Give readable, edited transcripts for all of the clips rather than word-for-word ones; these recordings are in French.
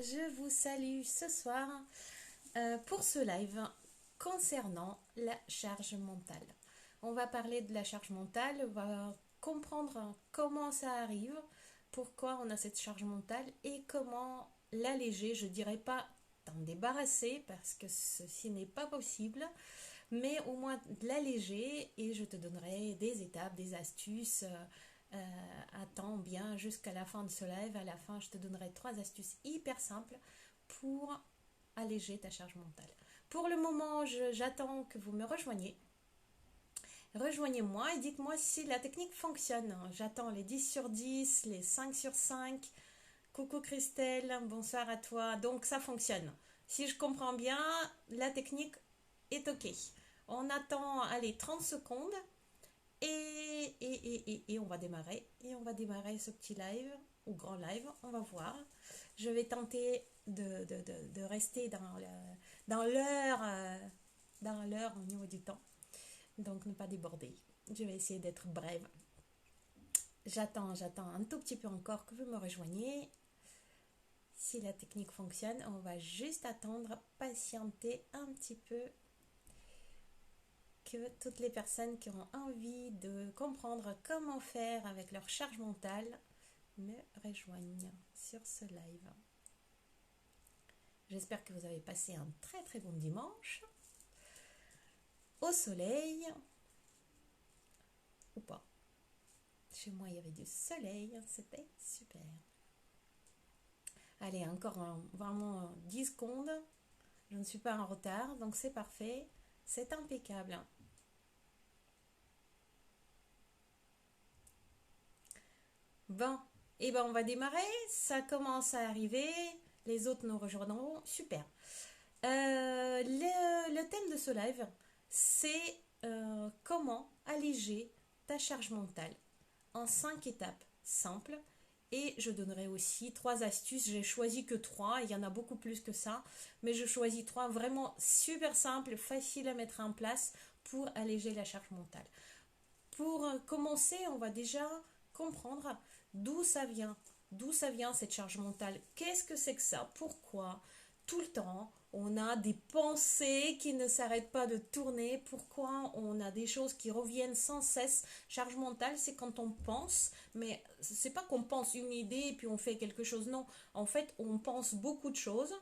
je vous salue ce soir pour ce live concernant la charge mentale. On va parler de la charge mentale, on va comprendre comment ça arrive, pourquoi on a cette charge mentale et comment l'alléger. Je dirais pas t'en débarrasser parce que ceci n'est pas possible, mais au moins de l'alléger et je te donnerai des étapes, des astuces. Attends bien jusqu'à la fin de ce live. À la fin, je te donnerai 3 astuces hyper simples pour alléger ta charge mentale. Pour le moment, j'attends que vous me rejoigniez. Rejoignez-moi et dites-moi si la technique fonctionne. J'attends les 10 sur 10, les 5 sur 5. Coucou Christelle, bonsoir à toi. Donc ça fonctionne. Si je comprends bien, la technique est OK. On attend, allez, 30 secondes et on va démarrer. Et on va démarrer ce petit live, ou grand live, on va voir. Je vais tenter de rester dans l'heure dans l'heure au niveau du temps. Donc ne pas déborder. Je vais essayer d'être brève. J'attends un tout petit peu encore que vous me rejoigniez. Si la technique fonctionne, on va juste attendre, patienter un petit peu que toutes les personnes qui ont envie de comprendre comment faire avec leur charge mentale me rejoignent sur ce live. J'espère que vous avez passé un très très bon dimanche au soleil ou pas. Chez moi il y avait du soleil, c'était super. Allez, encore vraiment 10 secondes. Je ne suis pas en retard, donc c'est parfait. C'est impeccable. Bon, et ben on va démarrer. Ça commence à arriver. Les autres nous rejoindront. Super. Le thème de ce live, c'est comment alléger ta charge mentale en 5 étapes simples. Et je donnerai aussi 3 astuces. J'ai choisi que 3. Il y en a beaucoup plus que ça. Mais je choisis 3 vraiment super simples, faciles à mettre en place pour alléger la charge mentale. Pour commencer, on va déjà comprendre d'où ça vient. D'où ça vient cette charge mentale? Qu'est-ce que c'est que ça? Pourquoi? Tout le temps, on a des pensées qui ne s'arrêtent pas de tourner. Pourquoi on a des choses qui reviennent sans cesse? Charge mentale, c'est quand on pense, mais c'est pas qu'on pense une idée et puis on fait quelque chose. Non, en fait, on pense beaucoup de choses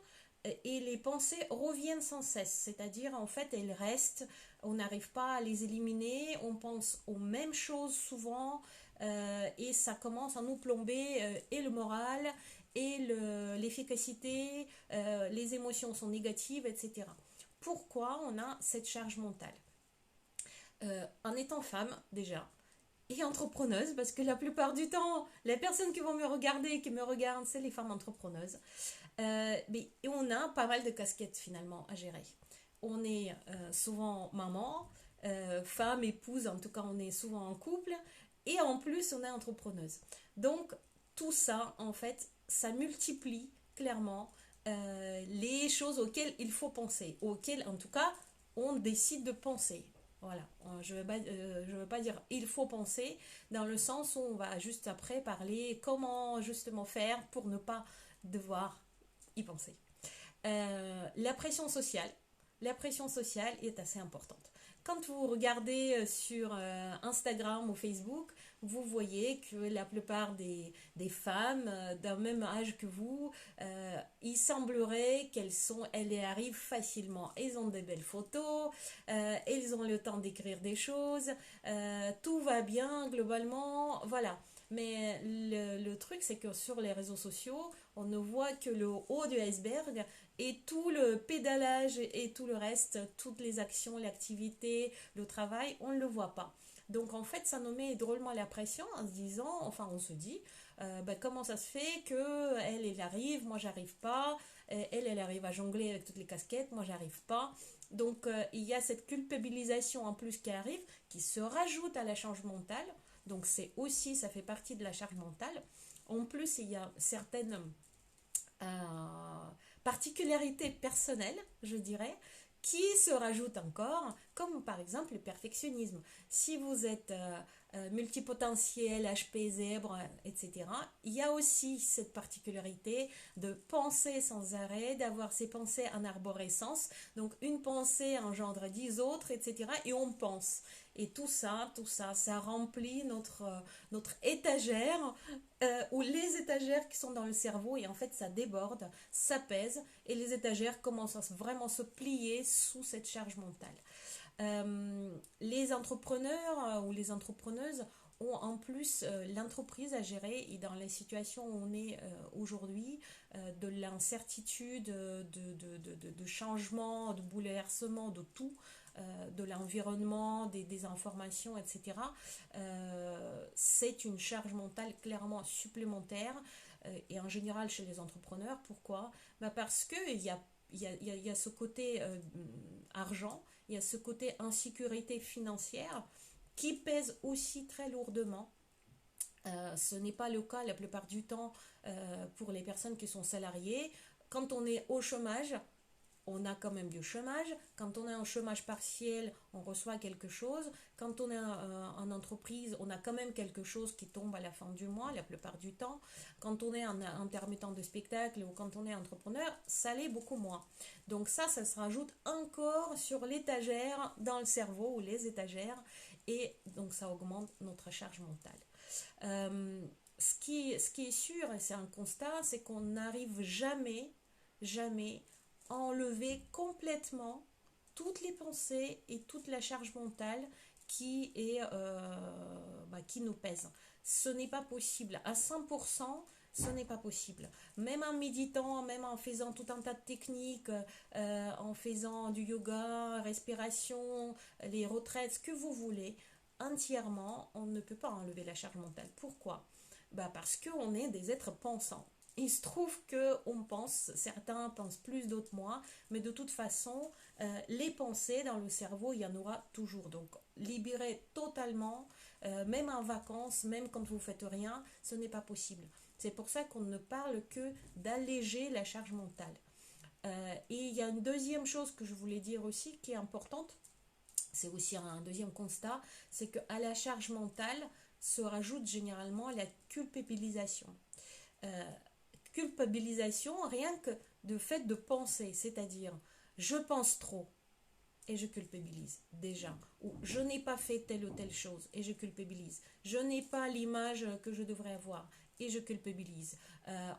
et les pensées reviennent sans cesse. C'est-à-dire, en fait, elles restent. On n'arrive pas à les éliminer. On pense aux mêmes choses souvent et ça commence à nous plomber et le moral et l'efficacité, les émotions sont négatives, etc. Pourquoi on a cette charge mentale? En étant femme, déjà, et entrepreneuse, parce que la plupart du temps, les personnes qui vont me regarder, qui me regardent, c'est les femmes entrepreneuses. Mais on a pas mal de casquettes finalement à gérer. On est souvent maman, femme, épouse, en tout cas on est souvent en couple, et en plus on est entrepreneuse. Donc tout ça, en fait, ça multiplie clairement les choses auxquelles il faut penser, auxquelles en tout cas on décide de penser. Voilà, je ne veux pas dire il faut penser, dans le sens où on va juste après parler comment justement faire pour ne pas devoir y penser. La pression sociale est assez importante. Quand vous regardez sur Instagram ou Facebook, vous voyez que la plupart des femmes d'un même âge que vous, il semblerait elles y arrivent facilement. Elles ont des belles photos, elles ont le temps d'écrire des choses, tout va bien globalement, voilà. Mais le truc, c'est que sur les réseaux sociaux, on ne voit que le haut du iceberg et tout le pédalage et tout le reste, toutes les actions, l'activité, le travail, on ne le voit pas. Donc en fait, ça nous met drôlement la pression en se disant, enfin on se dit, comment ça se fait que elle arrive, moi j'arrive pas, elle arrive à jongler avec toutes les casquettes, moi j'arrive pas. Donc il y a cette culpabilisation en plus qui arrive, qui se rajoute à la charge mentale. Donc c'est aussi, ça fait partie de la charge mentale. En plus, il y a certaines particularités personnelles, je dirais, qui se rajoutent encore, comme par exemple le perfectionnisme. Si vous êtes multipotentiel, HP, zèbre, etc. Il y a aussi cette particularité de penser sans arrêt, d'avoir ces pensées en arborescence. Donc une pensée engendre 10 autres, etc. Et on pense. Et ça remplit notre étagère ou les étagères qui sont dans le cerveau et en fait ça déborde, ça pèse et les étagères commencent à vraiment se plier sous cette charge mentale. Les entrepreneurs ou les entrepreneuses ont en plus l'entreprise à gérer et dans les situations où on est aujourd'hui, de l'incertitude, de changement, de bouleversement, de tout, de l'environnement, des informations, etc. C'est une charge mentale clairement supplémentaire et en général chez les entrepreneurs. Pourquoi? Parce qu'il y a, il y a ce côté argent, il y a ce côté insécurité financière qui pèse aussi très lourdement. Ce n'est pas le cas la plupart du temps pour les personnes qui sont salariées. Quand on est au chômage, on a quand même du chômage. Quand on est en chômage partiel, on reçoit quelque chose. Quand on est en entreprise, on a quand même quelque chose qui tombe à la fin du mois, la plupart du temps. Quand on est en intermittent de spectacle ou quand on est entrepreneur, ça l'est beaucoup moins. Donc ça se rajoute encore sur l'étagère dans le cerveau ou les étagères et donc ça augmente notre charge mentale. Ce qui est sûr, et c'est un constat, c'est qu'on n'arrive jamais enlever complètement toutes les pensées et toute la charge mentale qui nous pèse. Ce n'est pas possible. À 100%, ce n'est pas possible. Même en méditant, même en faisant tout un tas de techniques, en faisant du yoga, respiration, les retraites, ce que vous voulez, entièrement, on ne peut pas enlever la charge mentale. Pourquoi? Parce qu'on est des êtres pensants. Il se trouve qu'on pense, certains pensent plus, d'autres moins, mais de toute façon, les pensées dans le cerveau, il y en aura toujours. Donc, libérer totalement, même en vacances, même quand vous ne faites rien, ce n'est pas possible. C'est pour ça qu'on ne parle que d'alléger la charge mentale. Et il y a une deuxième chose que je voulais dire aussi qui est importante, c'est aussi un deuxième constat, c'est qu'à la charge mentale se rajoute généralement la culpabilisation. Euh, Culpabilisation, rien que de fait de penser, c'est-à-dire je pense trop et je culpabilise déjà, ou je n'ai pas fait telle ou telle chose et je culpabilise, je n'ai pas l'image que je devrais avoir et je culpabilise,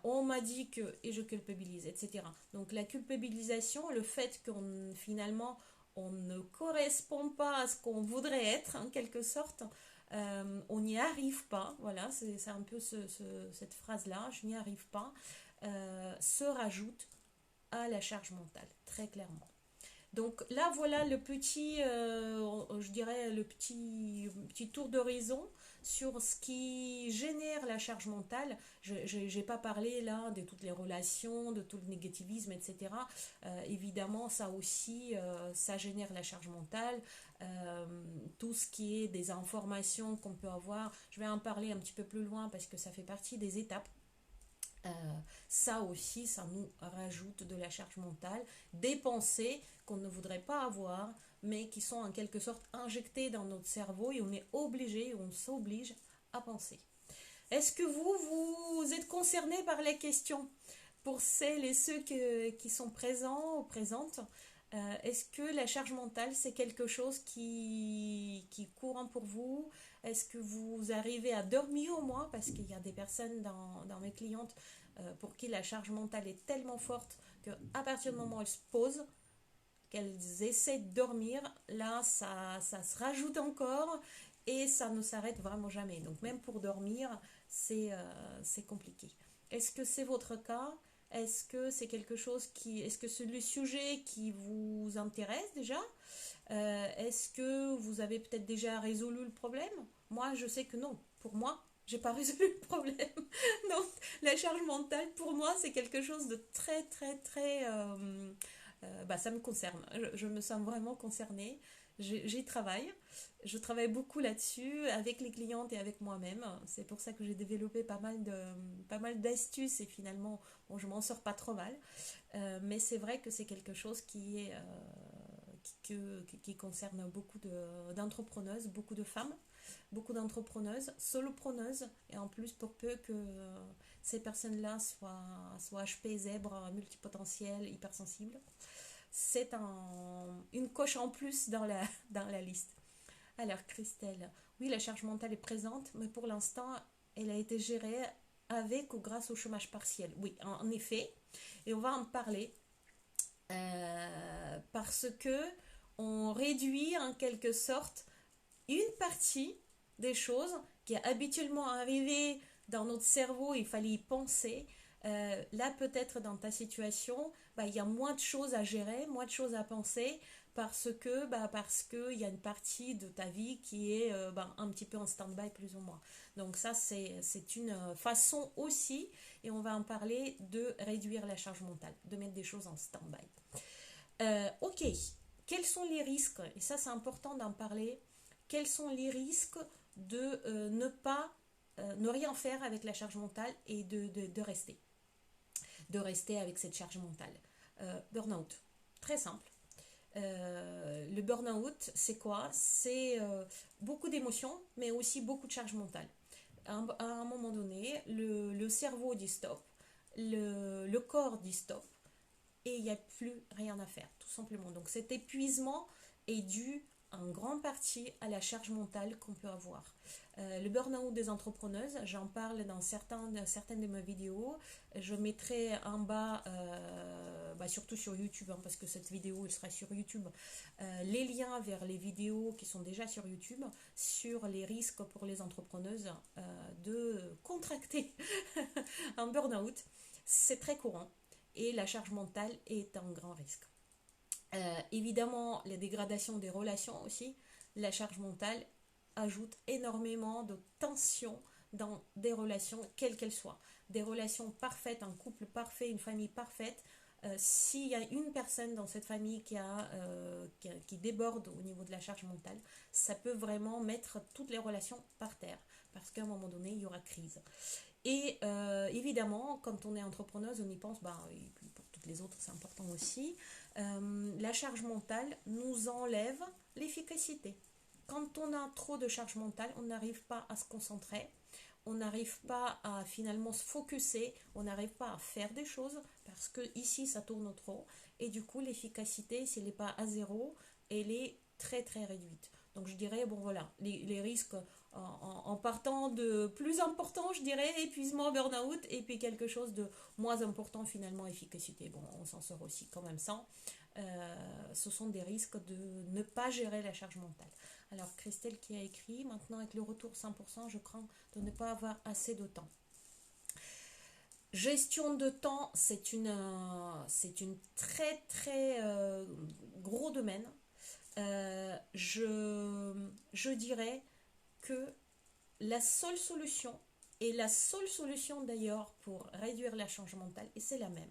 on m'a dit que et je culpabilise, etc. Donc la culpabilisation, le fait qu'on finalement on ne correspond pas à ce qu'on voudrait être en quelque sorte, on n'y arrive pas, voilà, c'est un peu cette phrase-là, je n'y arrive pas, se rajoute à la charge mentale, très clairement. Donc là, voilà le petit, je dirais, le petit tour d'horizon sur ce qui génère la charge mentale. Je n'ai pas parlé là de toutes les relations, de tout le négativisme, etc. Évidemment, ça aussi, ça génère la charge mentale. Tout ce qui est des informations qu'on peut avoir, je vais en parler un petit peu plus loin parce que ça fait partie des étapes. Euh, Ça aussi, ça nous rajoute de la charge mentale, des pensées qu'on ne voudrait pas avoir, mais qui sont en quelque sorte injectées dans notre cerveau et on est obligé, on s'oblige à penser. Est-ce que vous êtes concerné par les questions? Pour celles et ceux qui sont présents ou présentes, est-ce que la charge mentale, c'est quelque chose qui est courant pour vous? Est-ce que vous arrivez à dormir au moins? Parce qu'il y a des personnes dans mes clientes pour qui la charge mentale est tellement forte qu'à partir du moment où elles se posent, qu'elles essaient de dormir, là, ça se rajoute encore et ça ne s'arrête vraiment jamais. Donc même pour dormir, c'est compliqué. Est-ce que c'est votre cas? Est-ce que c'est quelque chose qui... Est-ce que c'est le sujet qui vous intéresse déjà? Est-ce que vous avez peut-être déjà résolu le problème? Moi, je sais que non. Pour moi, j'ai pas résolu le problème. Donc, la charge mentale, pour moi, c'est quelque chose de très, très, très... ça me concerne. Je me sens vraiment concernée. J'y travaille. Je travaille beaucoup là-dessus avec les clientes et avec moi-même. C'est pour ça que j'ai développé pas mal d'astuces et finalement, bon, je m'en sors pas trop mal. Mais c'est vrai que c'est quelque chose qui concerne beaucoup d'entrepreneuses, beaucoup de femmes, beaucoup d'entrepreneuses, solopreneuses, et en plus pour peu que ces personnes-là soient HP, zèbres, multipotentielles, hypersensibles. C'est une coche en plus dans la liste. Alors Christelle, oui, la charge mentale est présente, mais pour l'instant, elle a été gérée avec ou grâce au chômage partiel. Oui, en effet, et on va en parler parce que on réduit en quelque sorte une partie des choses qui est habituellement arrivée dans notre cerveau, il fallait y penser. Là, peut-être dans ta situation, bah, il y a moins de choses à gérer, moins de choses à penser parce que il y a une partie de ta vie qui est un petit peu en stand-by plus ou moins. Donc ça, c'est une façon aussi, et on va en parler, de réduire la charge mentale, de mettre des choses en stand-by. Ok, quels sont les risques? Et ça, c'est important d'en parler. Quels sont les risques de ne rien faire avec la charge mentale et de rester avec cette charge mentale? Burnout, très simple. Le burn-out, c'est quoi? C'est beaucoup d'émotions, mais aussi beaucoup de charge mentale. À un moment donné, le cerveau dit stop, le corps dit stop, et il n'y a plus rien à faire, tout simplement. Donc cet épuisement est dû en grande partie à la charge mentale qu'on peut avoir. Le burn-out des entrepreneuses, j'en parle dans certaines de mes vidéos. Je mettrai en bas, surtout sur YouTube, parce que cette vidéo elle sera sur YouTube, les liens vers les vidéos qui sont déjà sur YouTube sur les risques pour les entrepreneuses de contracter un burn-out. C'est très courant et la charge mentale est un grand risque. Évidemment, la dégradation des relations aussi, la charge mentale ajoute énormément de tension dans des relations, quelles qu'elles soient. Des relations parfaites, un couple parfait, une famille parfaite. S'il y a une personne dans cette famille qui déborde au niveau de la charge mentale, ça peut vraiment mettre toutes les relations par terre, parce qu'à un moment donné, il y aura crise. Et évidemment, quand on est entrepreneuse, on y pense, et puis pour toutes les autres, c'est important aussi. La charge mentale nous enlève l'efficacité. Quand on a trop de charge mentale, on n'arrive pas à se concentrer, on n'arrive pas à finalement se focuser, on n'arrive pas à faire des choses parce que ici ça tourne trop et du coup l'efficacité, si elle n'est pas à zéro, elle est très très réduite. Donc je dirais, bon voilà, les risques en partant de plus important, je dirais, épuisement, burn-out, et puis quelque chose de moins important finalement, efficacité. Bon, on s'en sort aussi quand même sans. Ce sont des risques de ne pas gérer la charge mentale. Alors Christelle qui a écrit, maintenant avec le retour 100%, je crains de ne pas avoir assez de temps. Gestion de temps, c'est une très très gros domaine. Je dirais que la seule solution, et la seule solution d'ailleurs pour réduire la charge mentale, et c'est la même,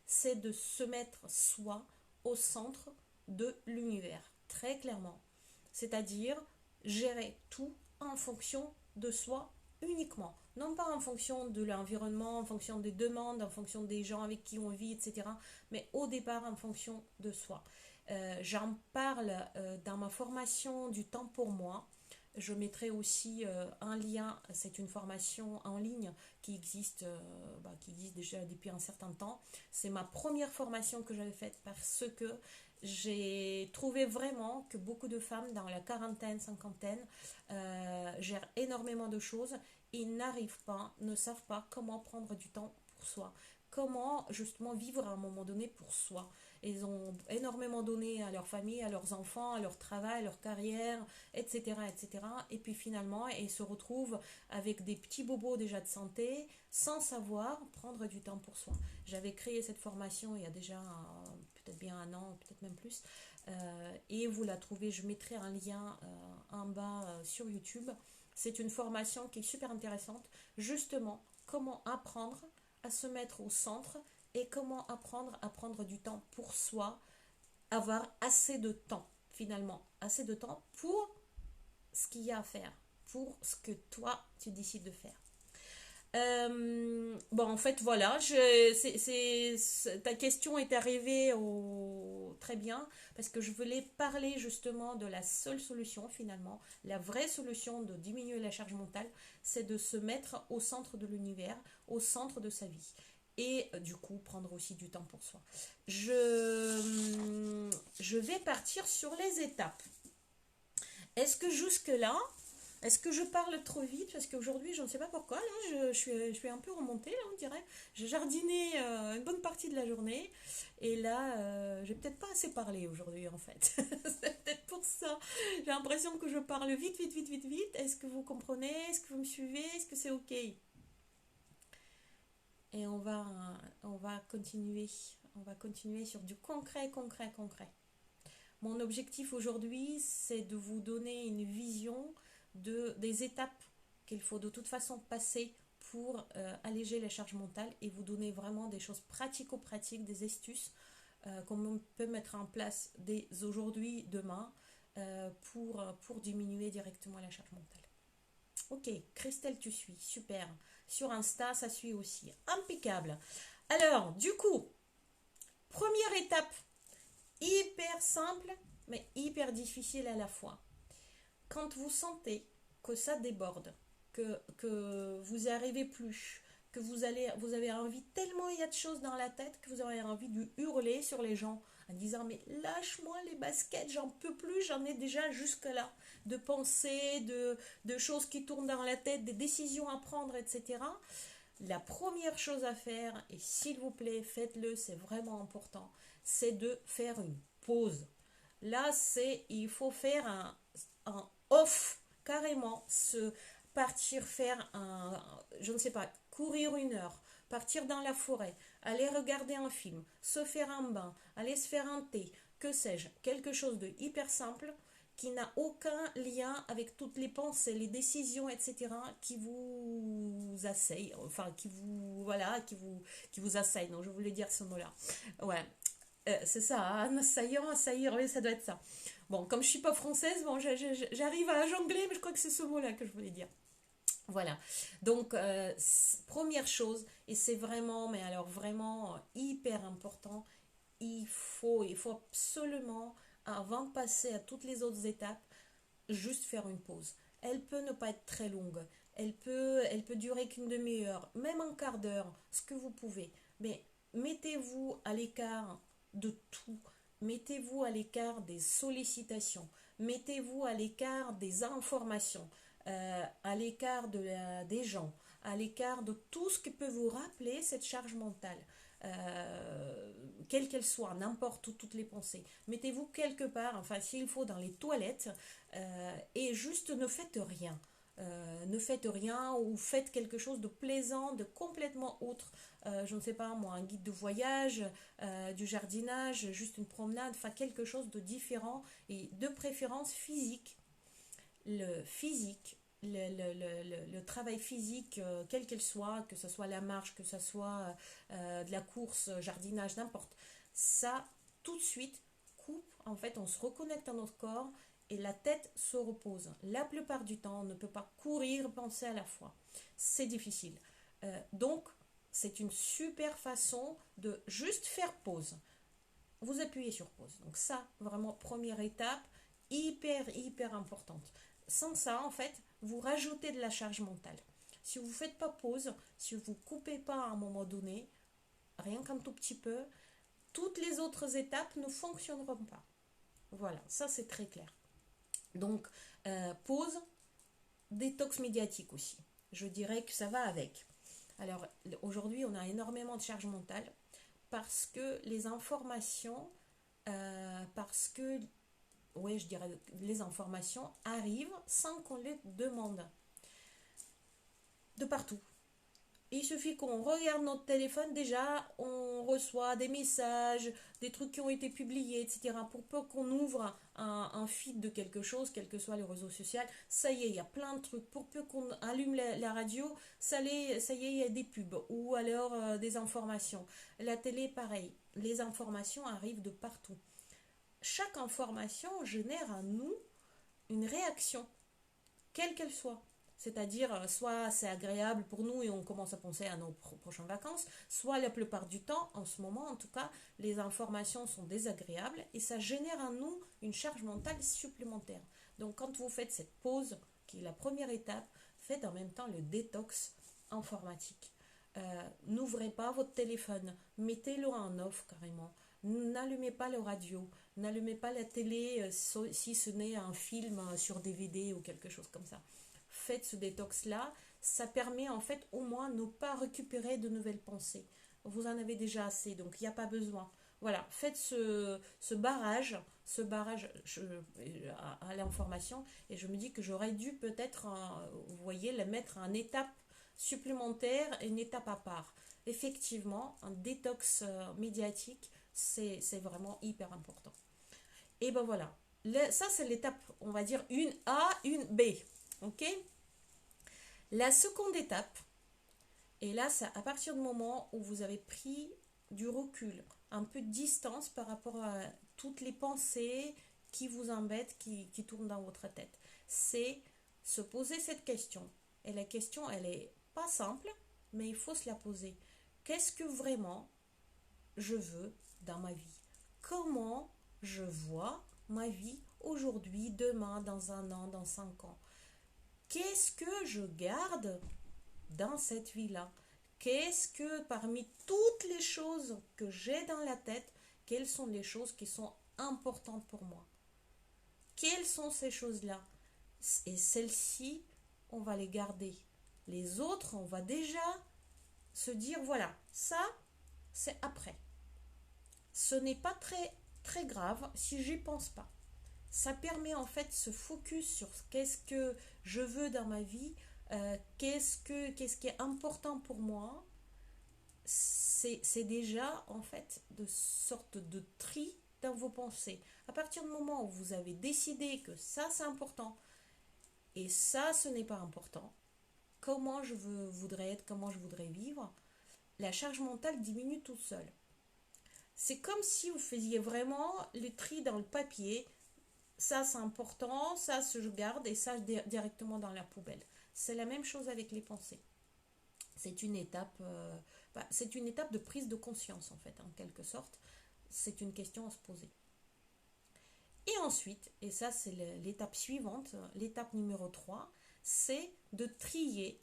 c'est de se mettre soi au centre de l'univers, très clairement. C'est-à-dire gérer tout en fonction de soi uniquement. Non pas en fonction de l'environnement, en fonction des demandes, en fonction des gens avec qui on vit, etc. Mais au départ en fonction de soi. J'en parle dans ma formation du temps pour moi. Je mettrai aussi un lien, c'est une formation en ligne qui existe déjà depuis un certain temps. C'est ma première formation que j'avais faite parce que j'ai trouvé vraiment que beaucoup de femmes dans la quarantaine, cinquantaine gèrent énormément de choses et ne savent pas comment prendre du temps pour soi. Comment justement vivre à un moment donné pour soi. Ils ont énormément donné à leur famille, à leurs enfants, à leur travail, à leur carrière, etc., etc. Et puis finalement, ils se retrouvent avec des petits bobos déjà de santé, sans savoir prendre du temps pour soi. J'avais créé cette formation il y a déjà peut-être bien un an, peut-être même plus. Et vous la trouvez, je mettrai un lien en bas sur YouTube. C'est une formation qui est super intéressante. Justement, comment apprendre à se mettre au centre et comment apprendre à prendre du temps pour soi, avoir assez de temps, finalement, assez de temps pour ce qu'il y a à faire, pour ce que toi, tu décides de faire. Bon, en fait, voilà, ta question est arrivée très bien, parce que je voulais parler justement de la seule solution finalement, la vraie solution de diminuer la charge mentale, c'est de se mettre au centre de l'univers, au centre de sa vie. Et du coup, prendre aussi du temps pour soi. Je vais partir sur les étapes. Est-ce que jusque-là, est-ce que je parle trop vite? Parce qu'aujourd'hui, je ne sais pas pourquoi, là, je suis un peu remontée, là, on dirait. J'ai jardiné une bonne partie de la journée. Et là, j'ai peut-être pas assez parlé aujourd'hui, en fait. C'est peut-être pour ça. J'ai l'impression que je parle vite, vite, vite, vite, vite. Est-ce que vous comprenez? Est-ce que vous me suivez? Est-ce que c'est OK? Et on va continuer. On va continuer sur du concret, concret, concret. Mon objectif aujourd'hui, c'est de vous donner une vision des étapes qu'il faut de toute façon passer pour alléger les charges mentales et vous donner vraiment des choses pratico-pratiques, des astuces qu'on peut mettre en place dès aujourd'hui, demain, pour diminuer directement la charge mentale. Ok, Christelle, tu suis, super. Sur Insta, ça suit aussi. Impeccable. Alors, du coup, première étape, hyper simple, mais hyper difficile à la fois. Quand vous sentez que ça déborde, que vous n'y arrivez plus, que vous avez envie, tellement il y a de choses dans la tête, que vous avez envie de hurler sur les gens en disant mais lâche-moi les baskets, j'en peux plus, j'en ai déjà jusque-là, de pensées, de choses qui tournent dans la tête, des décisions à prendre, etc. La première chose à faire, et s'il vous plaît, faites-le, c'est vraiment important, c'est de faire une pause. Là, il faut faire un off, carrément, partir faire je ne sais pas, courir 1 heure, partir dans la forêt, aller regarder un film, se faire un bain, aller se faire un thé, que sais-je, quelque chose de hyper simple qui n'a aucun lien avec toutes les pensées, les décisions, etc., qui vous assaillent, enfin, voilà, qui vous assaillent, non, je voulais dire ce mot-là. Ouais, c'est ça, un assaillant, assaillir, oui, ça doit être ça. Bon, comme je suis pas française, bon, j'arrive à jongler, mais je crois que c'est ce mot-là que je voulais dire. Voilà. Donc, première chose, et c'est vraiment, mais alors vraiment hyper important, il faut absolument, avant de passer à toutes les autres étapes, juste faire une pause. Elle peut ne pas être très longue. Elle peut durer qu'une demi-heure, même un quart d'heure, ce que vous pouvez. Mais mettez-vous à l'écart de tout. Mettez-vous à l'écart des sollicitations. Mettez-vous à l'écart des informations. À l'écart des gens. À l'écart de tout ce qui peut vous rappeler cette charge mentale. Quelle qu'elle soit, n'importe où, toutes les pensées. Mettez-vous quelque part, enfin s'il faut dans les toilettes, et juste ne faites rien. Ne faites rien ou faites quelque chose de plaisant, de complètement autre. Je ne sais pas moi, un guide de voyage, du jardinage, juste une promenade, enfin quelque chose de différent et de préférence physique. Le physique, le travail physique, quel qu'il soit, que ce soit la marche, que ce soit de la course, jardinage, n'importe. Ça, tout de suite, coupe, en fait, on se reconnecte à notre corps et la tête se repose. La plupart du temps, on ne peut pas courir, penser à la fois. C'est difficile. Donc, c'est une super façon de juste faire pause. Vous appuyez sur pause. Donc ça, vraiment, première étape, hyper, hyper importante. Sans ça, en fait, vous rajoutez de la charge mentale. Si vous ne faites pas pause, si vous ne coupez pas à un moment donné, rien qu'un tout petit peu, toutes les autres étapes ne fonctionneront pas. Voilà, ça c'est très clair. Donc, pause, détox médiatique aussi. Je dirais que ça va avec. Alors, aujourd'hui, on a énormément de charge mentale parce que les informations, parce que, ouais, je dirais, les informations arrivent sans qu'on les demande. De partout. Il suffit qu'on regarde notre téléphone, déjà, on reçoit des messages, des trucs qui ont été publiés, etc. Pour peu qu'on ouvre un feed de quelque chose, quel que soit le réseau social, ça y est, il y a plein de trucs. Pour peu qu'on allume la radio, ça y est, il y a des pubs ou alors des informations. La télé, pareil. Les informations arrivent de partout. Chaque information génère en nous une réaction, quelle qu'elle soit. C'est-à-dire, soit c'est agréable pour nous et on commence à penser à nos prochaines vacances, soit la plupart du temps, en ce moment en tout cas, les informations sont désagréables et ça génère en nous une charge mentale supplémentaire. Donc quand vous faites cette pause, qui est la première étape, faites en même temps le détox informatique. N'ouvrez pas votre téléphone, mettez-le en off carrément. N'allumez pas le radio, n'allumez pas la télé si ce n'est un film sur DVD ou quelque chose comme ça. Faites ce détox-là, ça permet en fait au moins de ne pas récupérer de nouvelles pensées. Vous en avez déjà assez, donc il n'y a pas besoin. Voilà, faites ce barrage à l'information et je me dis que j'aurais dû peut-être, vous voyez, le mettre en étape supplémentaire, une étape à part. Effectivement, un détox médiatique, c'est vraiment hyper important. Et ben voilà, ça c'est l'étape, on va dire, une A, une B. Ok. La seconde étape, et là, c'est à partir du moment où vous avez pris du recul, un peu de distance par rapport à toutes les pensées qui vous embêtent, qui tournent dans votre tête. C'est se poser cette question. Et la question, elle est pas simple, mais il faut se la poser. Qu'est-ce que vraiment je veux dans ma vie? Comment je vois ma vie aujourd'hui, demain, dans un an, dans 5 ans? Qu'est-ce que je garde dans cette vie-là? Qu'est-ce que parmi toutes les choses que j'ai dans la tête, quelles sont les choses qui sont importantes pour moi? Quelles sont ces choses-là? Et celles-ci, on va les garder. Les autres, on va déjà se dire, voilà, ça, c'est après. Ce n'est pas très, très grave si j'y pense pas. Ça permet en fait de se focus sur qu'est-ce que je veux dans ma vie, qu'est-ce qui est important pour moi. C'est déjà en fait de sorte de tri dans vos pensées. À partir du moment où vous avez décidé que ça c'est important et ça ce n'est pas important, comment voudrais être, comment je voudrais vivre, la charge mentale diminue toute seule. C'est comme si vous faisiez vraiment le tri dans le papier. Ça c'est important, ça je garde et ça directement dans la poubelle. C'est la même chose avec les pensées. C'est une étape, c'est une étape de prise de conscience en fait, en quelque sorte. C'est une question à se poser. Et ensuite, et ça c'est l'étape suivante, l'étape numéro 3, c'est de trier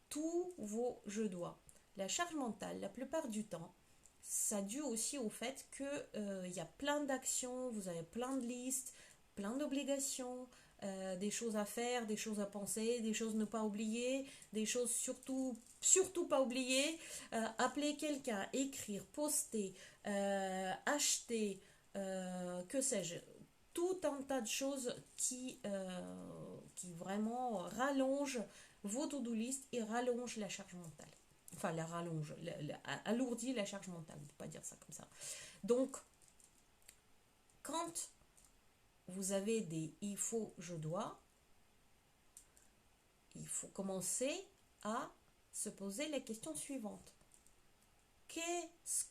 tous vos je dois. La charge mentale, la plupart du temps, ça dû aussi au fait que y a plein d'actions, vous avez plein de listes, plein d'obligations, des choses à faire, des choses à penser, des choses à ne pas oublier, des choses surtout pas oublier, appeler quelqu'un, écrire, poster, acheter, que sais-je, tout un tas de choses qui vraiment rallongent vos to-do list et rallongent la charge mentale. Enfin, la rallonge, alourdit la charge mentale, on ne peut pas dire ça comme ça. Donc, quand vous avez des il faut, je dois, il faut commencer à se poser la question suivante. Qu'est-ce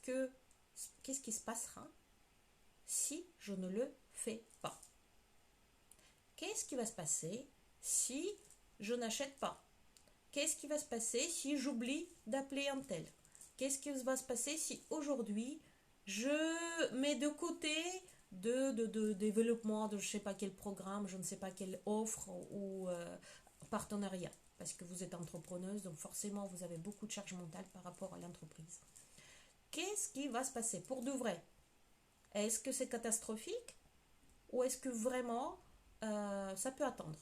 qui se passera si je ne le fais pas? Qu'est-ce qui va se passer si je n'achète pas? Qu'est-ce qui va se passer si j'oublie d'appeler un tel? Qu'est-ce qui va se passer si aujourd'hui je mets de côté de développement de je ne sais pas quel programme, je ne sais pas quelle offre ou partenariat? Parce que vous êtes entrepreneuse, donc forcément vous avez beaucoup de charge mentale par rapport à l'entreprise. Qu'est-ce qui va se passer pour de vrai? Est-ce que c'est catastrophique ou est-ce que vraiment ça peut attendre?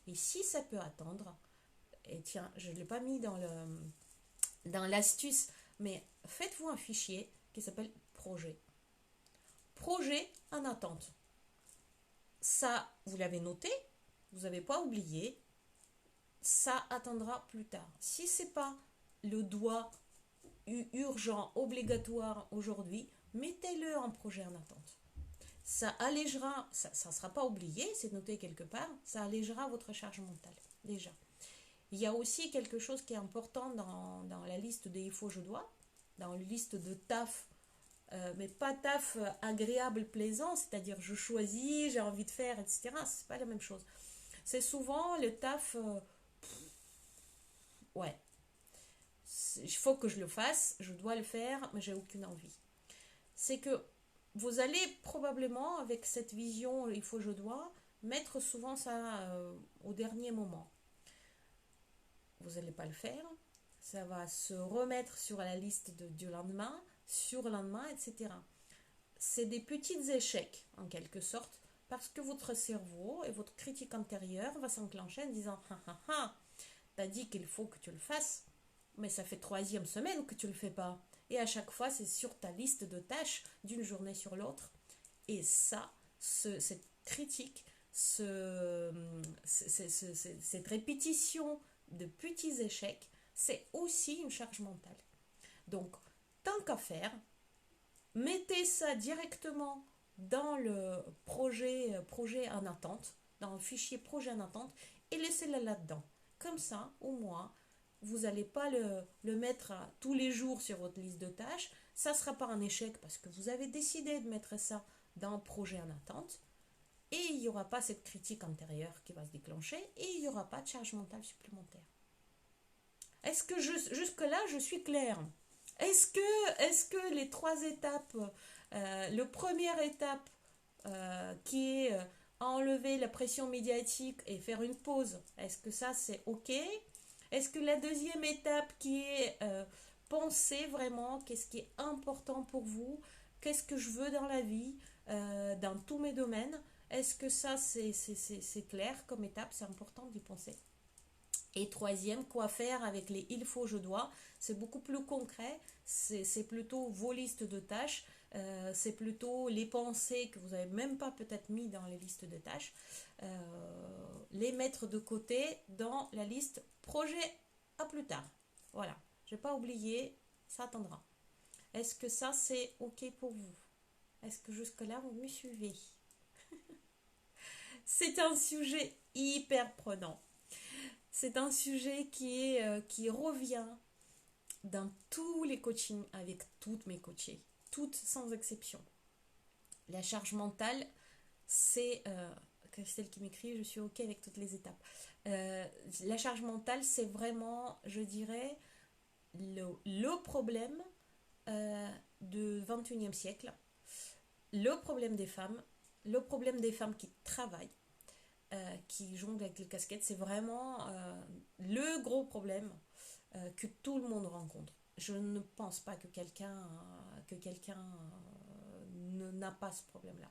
Et si ça peut attendre, et tiens, je ne l'ai pas mis dans l'astuce, mais faites-vous un fichier qui s'appelle projet. Projet en attente. Ça, vous l'avez noté, vous n'avez pas oublié, ça attendra plus tard. Si ce n'est pas le doigt urgent, obligatoire aujourd'hui, mettez-le en projet en attente. Ça allégera, ça ne sera pas oublié, c'est noté quelque part, ça allégera votre charge mentale, déjà. Il y a aussi quelque chose qui est important dans la liste des il faut, je dois, dans la liste de taf, mais pas taf agréable, plaisant, c'est-à-dire je choisis, j'ai envie de faire, etc. C'est pas la même chose. C'est souvent le taf, ouais, il faut que je le fasse, je dois le faire, mais j'ai aucune envie. C'est que vous allez probablement, avec cette vision, il faut, je dois, mettre souvent ça au dernier moment. Vous n'allez pas le faire, ça va se remettre sur la liste du lendemain, sur le lendemain, etc. C'est des petits échecs, en quelque sorte, parce que votre cerveau et votre critique intérieure va s'enclencher en disant « Ah ah ah, t'as dit qu'il faut que tu le fasses, mais ça fait 3e semaine que tu le fais pas. » Et à chaque fois, c'est sur ta liste de tâches d'une journée sur l'autre. Et ça, cette critique, cette répétition de petits échecs, c'est aussi une charge mentale. Donc, tant qu'à faire, mettez ça directement dans le projet en attente, dans le fichier projet en attente, et laissez-le là-dedans. Comme ça, au moins, vous n'allez pas le mettre tous les jours sur votre liste de tâches. Ça ne sera pas un échec parce que vous avez décidé de mettre ça dans le projet en attente. Et il n'y aura pas cette critique intérieure qui va se déclencher et il n'y aura pas de charge mentale supplémentaire. Est-ce que jusque-là, je suis claire? Est-ce que les 3 étapes, la première étape qui est enlever la pression médiatique et faire une pause, est-ce que ça c'est ok? Est-ce que la deuxième étape qui est penser vraiment qu'est-ce qui est important pour vous, qu'est-ce que je veux dans la vie, dans tous mes domaines, est-ce que ça c'est clair comme étape, c'est important d'y penser? Et troisième, quoi faire avec les il faut, je dois. C'est beaucoup plus concret, c'est plutôt vos listes de tâches, c'est plutôt les pensées que vous n'avez même pas peut-être mis dans les listes de tâches, les mettre de côté dans la liste projet à plus tard. Voilà, je n'ai pas oublié, ça attendra. Est-ce que ça c'est ok pour vous? Est-ce que jusque-là vous me suivez? C'est un sujet hyper prenant. C'est un sujet qui revient dans tous les coachings avec toutes mes coachées, toutes sans exception. La charge mentale, c'est, Christelle qui m'écrit, je suis ok avec toutes les étapes. La charge mentale, c'est vraiment, je dirais, le problème du 21e siècle, le problème des femmes, le problème des femmes qui travaillent, qui jonglent avec les casquettes, c'est vraiment le gros problème que tout le monde rencontre. Je ne pense pas que quelqu'un n'a pas ce problème-là.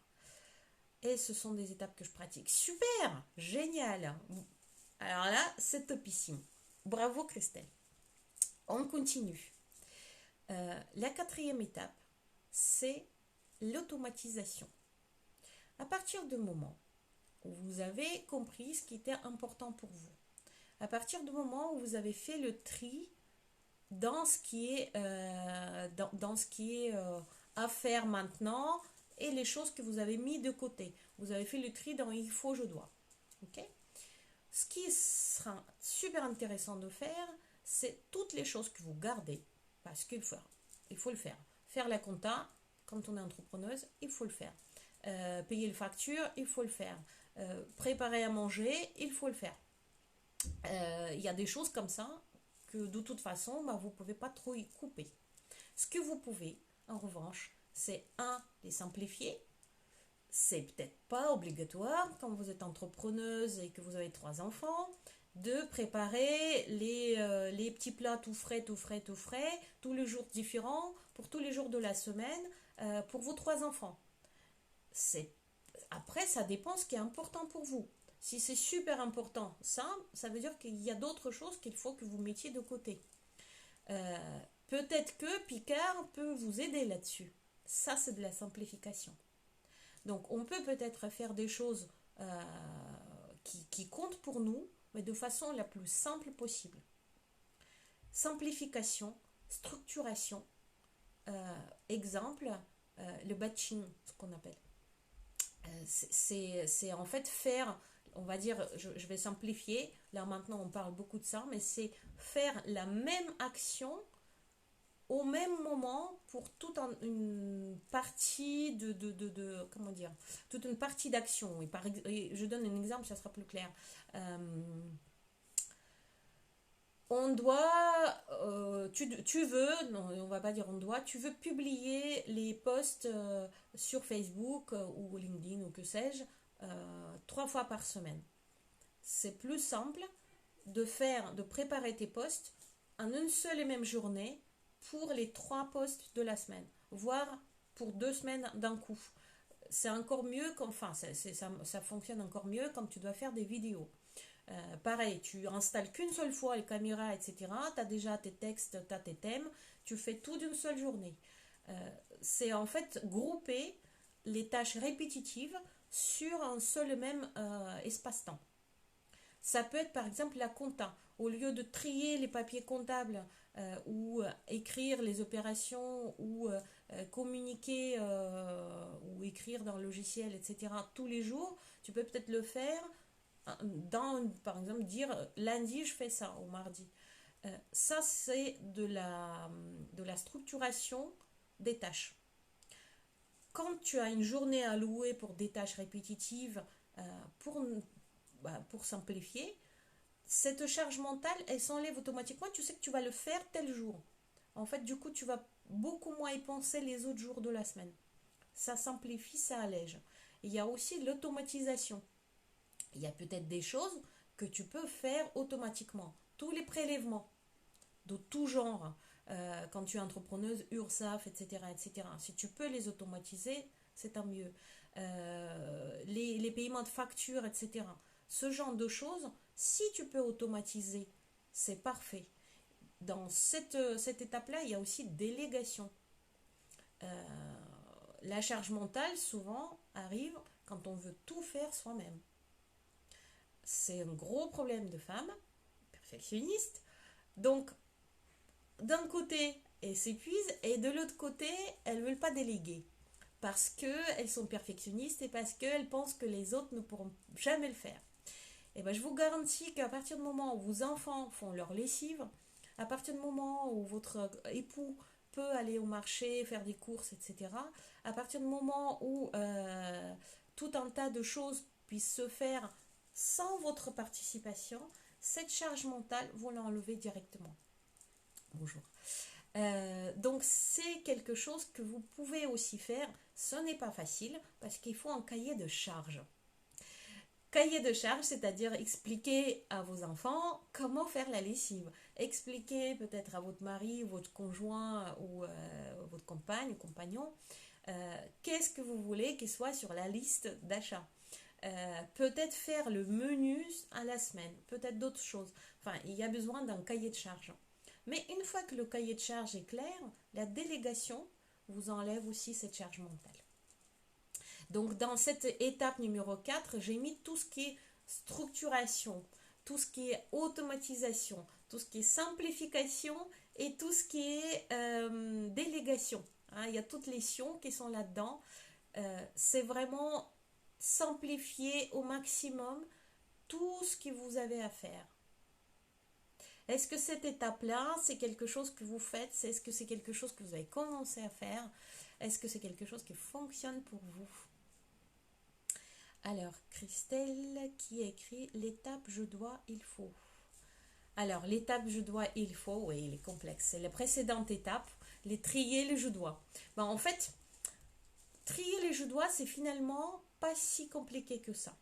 Et ce sont des étapes que je pratique. Super, génial. Alors là, c'est topissime. Bravo Christelle. On continue. La 4e étape, c'est l'automatisation. À partir du moment où vous avez compris ce qui était important pour vous, à partir du moment où vous avez fait le tri dans ce qui est, dans ce qui est à faire maintenant et les choses que vous avez mis de côté. Vous avez fait le tri dans il faut, je dois. Okay? Ce qui sera super intéressant de faire, c'est toutes les choses que vous gardez, parce qu'il faut le faire. Faire la compta, quand on est entrepreneuse, il faut le faire. Payer les factures, il faut le faire. Préparer à manger, il faut le faire. Il y a des choses comme ça que de toute façon, vous ne pouvez pas trop y couper. Ce que vous pouvez, en revanche, c'est les simplifier. C'est peut-être pas obligatoire quand vous êtes entrepreneuse et que vous avez 3 enfants de préparer les petits plats tout frais, tous les jours différents, pour tous les jours de la semaine, pour vos 3 enfants. Après, ça dépend ce qui est important pour vous. Si c'est super important, ça veut dire qu'il y a d'autres choses qu'il faut que vous mettiez de côté. Peut-être que Picard peut vous aider là-dessus. Ça, c'est de la simplification. Donc, on peut peut-être faire des choses qui comptent pour nous, mais de façon la plus simple possible. Simplification, structuration, exemple, le batching, ce qu'on appelle. C'est en fait faire, on va dire, je vais simplifier, là maintenant on parle beaucoup de ça, mais c'est faire la même action au même moment pour toute une partie comment dire, toute une partie d'action. Et je donne un exemple, ça sera plus clair. On doit, tu veux, non, on va pas dire on doit, tu veux publier les posts sur Facebook ou LinkedIn ou que sais-je, 3 fois par semaine. C'est plus simple de préparer tes posts en une seule et même journée pour les 3 posts de la semaine, voire pour 2 semaines d'un coup. C'est encore mieux, enfin, ça fonctionne encore mieux quand tu dois faire des vidéos. Pareil, tu installes qu'une seule fois les caméras, etc. Tu as déjà tes textes, tu as tes thèmes, tu fais tout d'une seule journée. C'est en fait grouper les tâches répétitives sur un seul et même espace-temps. Ça peut être par exemple la compta. Au lieu de trier les papiers comptables ou écrire les opérations ou communiquer ou écrire dans le logiciel, etc. tous les jours, tu peux peut-être le faire par exemple, dire lundi je fais ça ou mardi. Ça, c'est de la structuration des tâches. Quand tu as une journée allouée pour des tâches répétitives, euh, pour, pour simplifier, cette charge mentale, elle s'enlève automatiquement. Tu sais que tu vas le faire tel jour. En fait, du coup, tu vas beaucoup moins y penser les autres jours de la semaine. Ça simplifie, ça allège. Il y a aussi l'automatisation. Il y a peut-être des choses que tu peux faire automatiquement. Tous les prélèvements de tout genre, quand tu es entrepreneuse, URSSAF, etc., etc. Si tu peux les automatiser, c'est tant mieux. Les paiements de factures, etc. Ce genre de choses, si tu peux automatiser, c'est parfait. Dans cette étape-là, il y a aussi délégation. Euh, la charge mentale, souvent, arrive quand on veut tout faire soi-même. C'est un gros problème de femmes perfectionnistes. Donc, d'un côté, elles s'épuisent et de l'autre côté, elles ne veulent pas déléguer. Parce qu'elles sont perfectionnistes et parce qu'elles pensent que les autres ne pourront jamais le faire. Et ben, je vous garantis qu'à partir du moment où vos enfants font leur lessive, à partir du moment où votre époux peut aller au marché, faire des courses, etc., à partir du moment où tout un tas de choses puissent se faire sans votre participation, cette charge mentale, vous l'enlevez directement. Bonjour. Donc c'est quelque chose que vous pouvez aussi faire. Ce n'est pas facile parce qu'il faut un cahier de charge. Cahier de charge, c'est-à-dire expliquer à vos enfants comment faire la lessive. Expliquer peut-être à votre mari, votre conjoint ou votre compagne ou compagnon qu'est-ce que vous voulez qu'il soit sur la liste d'achat. Peut-être faire le menu à la semaine, peut-être d'autres choses. Enfin, il y a besoin d'un cahier de charge. Mais une fois que le cahier de charge est clair, la délégation vous enlève aussi cette charge mentale. Donc dans cette étape numéro 4, j'ai mis tout ce qui est structuration, tout ce qui est automatisation, tout ce qui est simplification et tout ce qui est délégation. Hein, il y a toutes les sions qui sont là-dedans. C'est vraiment simplifier au maximum tout ce que vous avez à faire. Est-ce que cette étape-là, c'est quelque chose que vous faites? Est-ce que c'est quelque chose que vous avez commencé à faire? Est-ce que c'est quelque chose qui fonctionne pour vous? Alors, Christelle qui a écrit l'étape je dois, il faut. Alors, l'étape je dois, il faut, oui, il est complexe. C'est la précédente étape, les trier les je dois. Ben, en fait, trier les je dois, c'est finalement pas si compliqué que ça.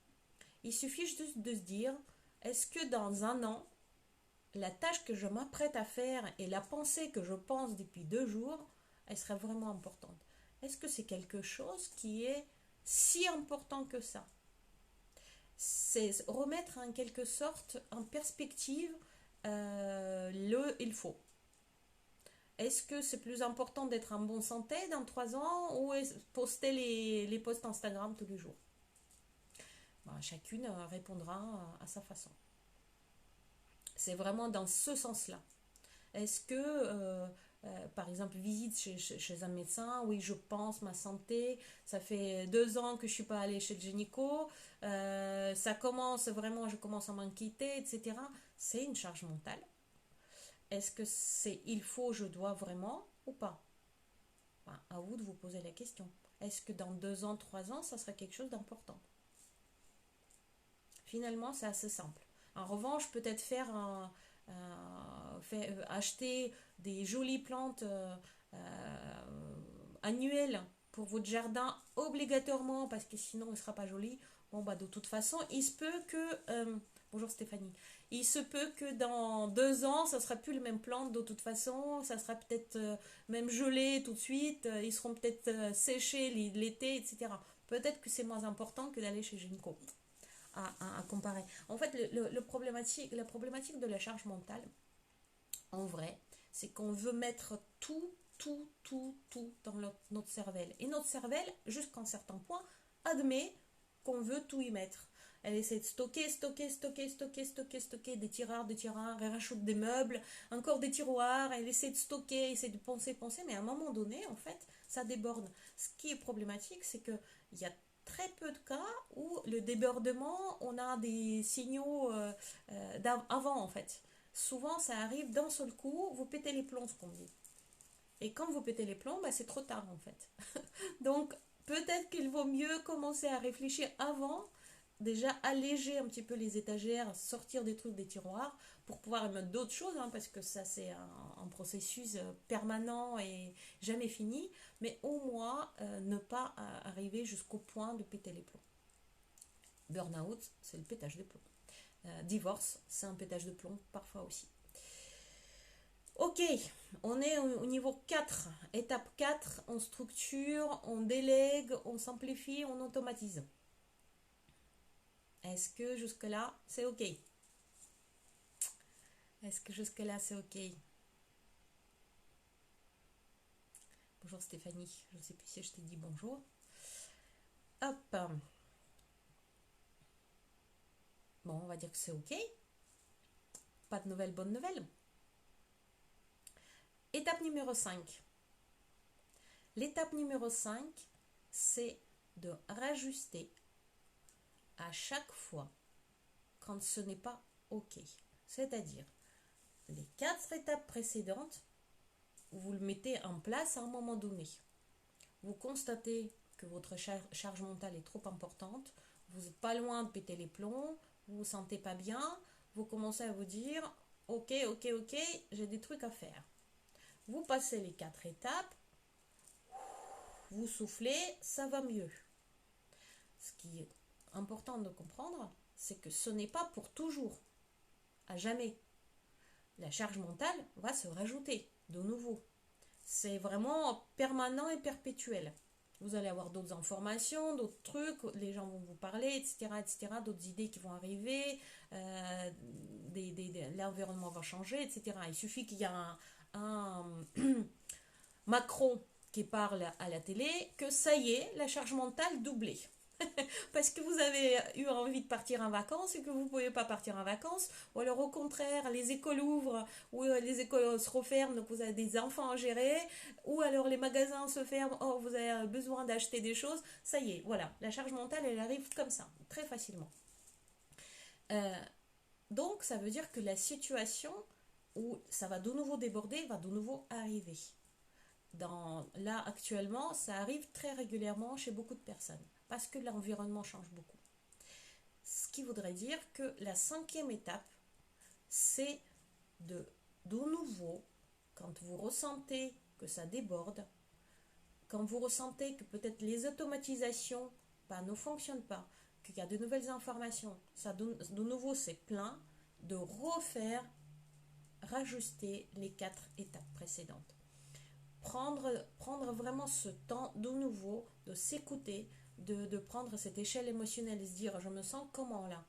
Il suffit juste de se dire, est-ce que dans un an, la tâche que je m'apprête à faire et la pensée que je pense depuis 2 jours, elle serait vraiment importante. Est-ce que c'est quelque chose qui est si important que ça? C'est remettre en quelque sorte en perspective le il faut. Est-ce que c'est plus important d'être en bonne santé dans 3 ans ou poster les posts Instagram tous les jours? Ben, chacune répondra à sa façon. C'est vraiment dans ce sens-là. Est-ce que, par exemple, visite chez un médecin, oui, je pense ma santé, ça fait 2 ans que je ne suis pas allée chez le gynéco, ça commence vraiment, je commence à m'inquiéter, etc. C'est une charge mentale. Est-ce que c'est il faut, je dois vraiment? ou pas? Enfin, à vous de vous poser la question. Est-ce que dans 2 ans, 3 ans, ça serait quelque chose d'important? Finalement, c'est assez simple. En revanche, peut-être acheter des jolies plantes annuelles pour votre jardin obligatoirement parce que sinon il ne sera pas joli. Bon, bah, de toute façon, il se peut que. Bonjour Stéphanie. Il se peut que dans 2 ans, ça sera plus les mêmes plantes de toute façon. Ça sera peut-être même gelé tout de suite. Ils seront peut-être séchés l'été, etc. Peut-être que c'est moins important que d'aller chez Ginkgo à comparer. En fait, la problématique de la charge mentale, en vrai, c'est qu'on veut mettre tout dans notre cervelle. Et notre cervelle, jusqu'à un certain point, admet qu'on veut tout y mettre. Elle essaie de stocker des tiroirs, elle rajoute des meubles, encore des tiroirs, elle essaie de stocker, essaie de penser, mais à un moment donné, en fait, ça déborde. Ce qui est problématique, c'est qu'il y a très peu de cas où le débordement, on a des signaux d'avant, en fait. Souvent, ça arrive d'un seul coup, vous pétez les plombs, ce qu'on dit. Et quand vous pétez les plombs, bah, c'est trop tard, en fait. Donc, peut-être qu'il vaut mieux commencer à réfléchir avant, déjà alléger un petit peu les étagères, sortir des trucs des tiroirs pour pouvoir y mettre d'autres choses, hein, parce que ça c'est un processus permanent et jamais fini, mais au moins ne pas arriver jusqu'au point de péter les plombs. Burnout, c'est le pétage de plomb. Divorce, c'est un pétage de plomb parfois aussi. Ok, on est au niveau 4. Étape 4, on structure, on délègue, on simplifie, on automatise. Est-ce que jusque-là, c'est ok? Est-ce que jusque-là, c'est ok? Bonjour Stéphanie, je ne sais plus si je t'ai dit bonjour. Hop. Bon, on va dire que c'est ok. Pas de nouvelles, bonnes nouvelles. Étape numéro 5. L'étape numéro 5, c'est de rajuster à chaque fois quand ce n'est pas ok. C'est-à-dire, les 4 étapes précédentes, vous le mettez en place à un moment donné. Vous constatez que votre charge mentale est trop importante, vous n'êtes pas loin de péter les plombs, vous ne vous sentez pas bien, vous commencez à vous dire ok, j'ai des trucs à faire. Vous passez les 4 étapes, vous soufflez, ça va mieux. Ce qui est important de comprendre, c'est que ce n'est pas pour toujours, à jamais. La charge mentale va se rajouter de nouveau. C'est vraiment permanent et perpétuel. Vous allez avoir d'autres informations, d'autres trucs, les gens vont vous parler, etc., d'autres idées qui vont arriver, l'environnement va changer, etc. Il suffit qu'il y ait un Macron qui parle à la télé, que ça y est, la charge mentale doublée. Parce que vous avez eu envie de partir en vacances et que vous ne pouvez pas partir en vacances, ou alors au contraire, les écoles ouvrent, ou les écoles se referment, donc vous avez des enfants à gérer, ou alors les magasins se ferment, oh, vous avez besoin d'acheter des choses, ça y est, voilà, la charge mentale, elle arrive comme ça, très facilement. Euh, donc, ça veut dire que la situation où ça va de nouveau déborder va de nouveau arriver. Là, actuellement, ça arrive très régulièrement chez beaucoup de personnes, parce que l'environnement change beaucoup. Ce qui voudrait dire que la 5e étape, c'est de nouveau, quand vous ressentez que ça déborde, quand vous ressentez que peut-être les automatisations ne fonctionnent pas, qu'il y a de nouvelles informations, ça de nouveau c'est plein, de rajuster les 4 étapes précédentes. Prendre vraiment ce temps de nouveau, de s'écouter, de prendre cette échelle émotionnelle et se dire je me sens comment là?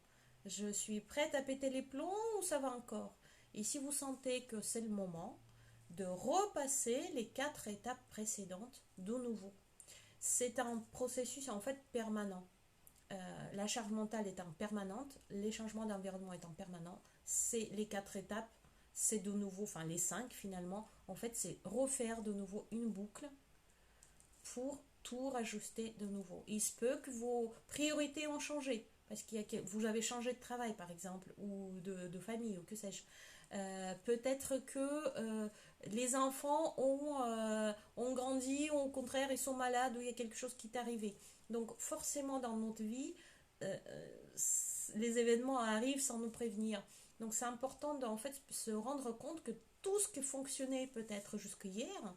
Je suis prête à péter les plombs ou ça va encore? Et si vous sentez que c'est le moment, de repasser les 4 étapes précédentes de nouveau. C'est un processus en fait permanent. La charge mentale étant permanente, les changements d'environnement étant permanents, c'est les 4 étapes, c'est de nouveau, enfin les 5 finalement, en fait c'est refaire de nouveau une boucle pour tout rajuster de nouveau. Il se peut que vos priorités ont changé, parce que vous avez changé de travail par exemple, ou de famille, ou que sais-je. Peut-être que les enfants ont grandi, ou au contraire, ils sont malades, ou il y a quelque chose qui est arrivé. Donc forcément, dans notre vie, euh, les événements arrivent sans nous prévenir. Donc c'est important de en fait, se rendre compte que tout ce qui fonctionnait peut-être jusqu'hier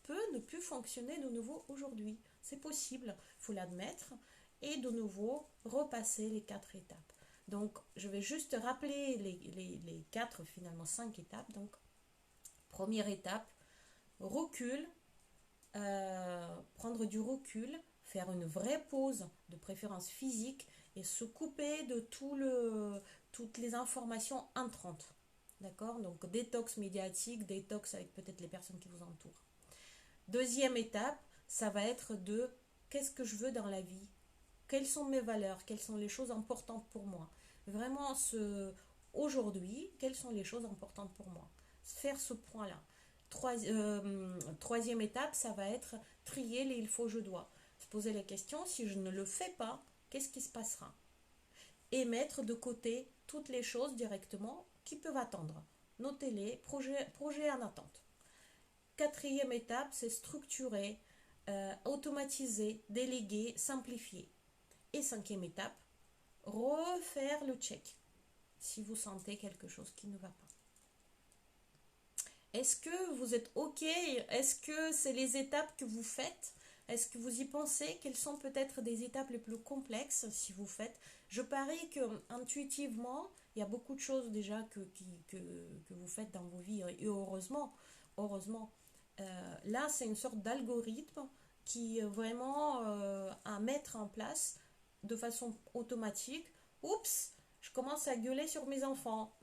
peut ne plus fonctionner de nouveau aujourd'hui. C'est possible, il faut l'admettre, et de nouveau repasser les 4 étapes. Donc je vais juste rappeler les 4, finalement 5 étapes. Donc première étape, recul, prendre du recul, faire une vraie pause, de préférence physique, et se couper de toutes les informations entrantes. D'accord? Donc détox médiatique, détox avec peut-être les personnes qui vous entourent. Deuxième étape, ça va être de qu'est-ce que je veux dans la vie? Quelles sont mes valeurs? Quelles sont les choses importantes pour moi? Vraiment, aujourd'hui, quelles sont les choses importantes pour moi? Faire ce point-là. Troisième étape, ça va être trier les il faut, je dois. Se poser la question, si je ne le fais pas, qu'est-ce qui se passera? Et mettre de côté toutes les choses directement qui peuvent attendre. Notez-les, projet en attente. Quatrième étape, c'est structurer, automatiser, déléguer, simplifier. Et cinquième étape, refaire le check si vous sentez quelque chose qui ne va pas. Est-ce que vous êtes OK? Est-ce que c'est les étapes que vous faites? Est-ce que vous y pensez? Quelles sont peut-être des étapes les plus complexes si vous faites? Je parie que intuitivement, il y a beaucoup de choses déjà que vous faites dans vos vies. Et heureusement. Là, c'est une sorte d'algorithme qui est vraiment à mettre en place de façon automatique. Oups, je commence à gueuler sur mes enfants.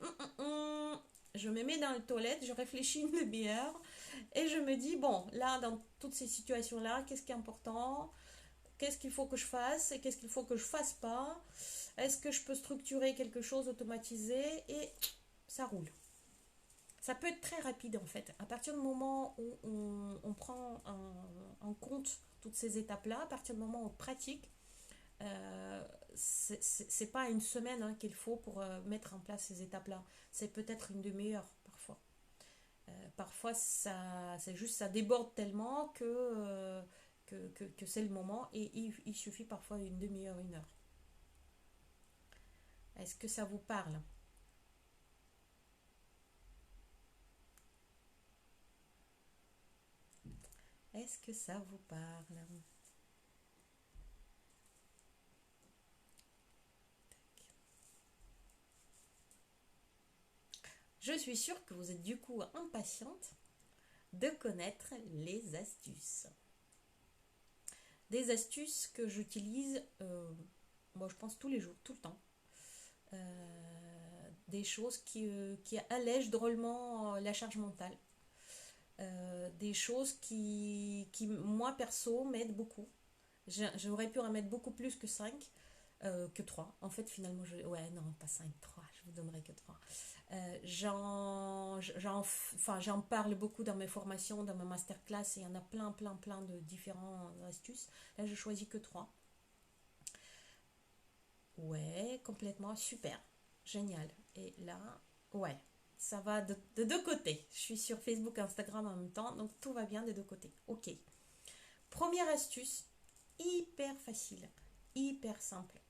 Je me mets dans les toilettes, je réfléchis une demi-heure et je me dis, bon, là, dans toutes ces situations-là, qu'est-ce qui est important? Qu'est-ce qu'il faut que je fasse et qu'est-ce qu'il faut que je fasse pas? Est-ce que je peux structurer quelque chose, automatiser? Et ça roule. Ça peut être très rapide en fait. À partir du moment où on prend en compte toutes ces étapes-là, à partir du moment où on pratique, c'est pas une semaine qu'il faut pour mettre en place ces étapes-là. C'est peut-être une demi-heure parfois. Parfois, c'est juste ça déborde tellement que c'est le moment et il suffit parfois une demi-heure, 1 heure. Est-ce que ça vous parle? Est-ce que ça vous parle? Je suis sûre que vous êtes du coup impatiente de connaître les astuces. Des astuces que j'utilise, moi je pense tous les jours, tout le temps. Des choses qui allègent drôlement la charge mentale. Des choses moi perso, m'aident beaucoup. J'aurais pu en mettre beaucoup plus que 5, que 3. En fait, finalement, ouais, non, pas 5, 3. Je vous donnerai que 3. J'en parle beaucoup dans mes formations, dans mes masterclass, et il y en a plein de différentes astuces. Là, je choisis que 3. Ouais, complètement, super, génial. Et là, ouais, ça va de deux côtés. Je suis sur Facebook, Instagram en même temps, donc tout va bien des deux côtés. Ok. Première astuce, hyper facile, hyper simple,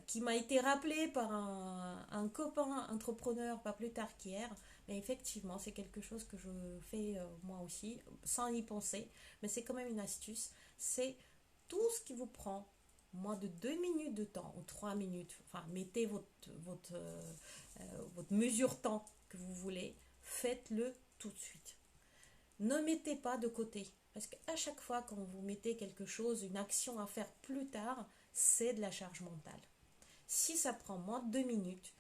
qui m'a été rappelée par un copain entrepreneur pas plus tard qu'hier. Mais effectivement, c'est quelque chose que je fais moi aussi, sans y penser. Mais c'est quand même une astuce. C'est tout ce qui vous prend moins de 2 minutes de temps ou 3 minutes. Enfin, mettez votre mesure temps que vous voulez. Faites-le tout de suite. Ne mettez pas de côté. Parce qu'à chaque fois quand vous mettez quelque chose, une action à faire plus tard, c'est de la charge mentale. Si ça prend moins de 2 minutes,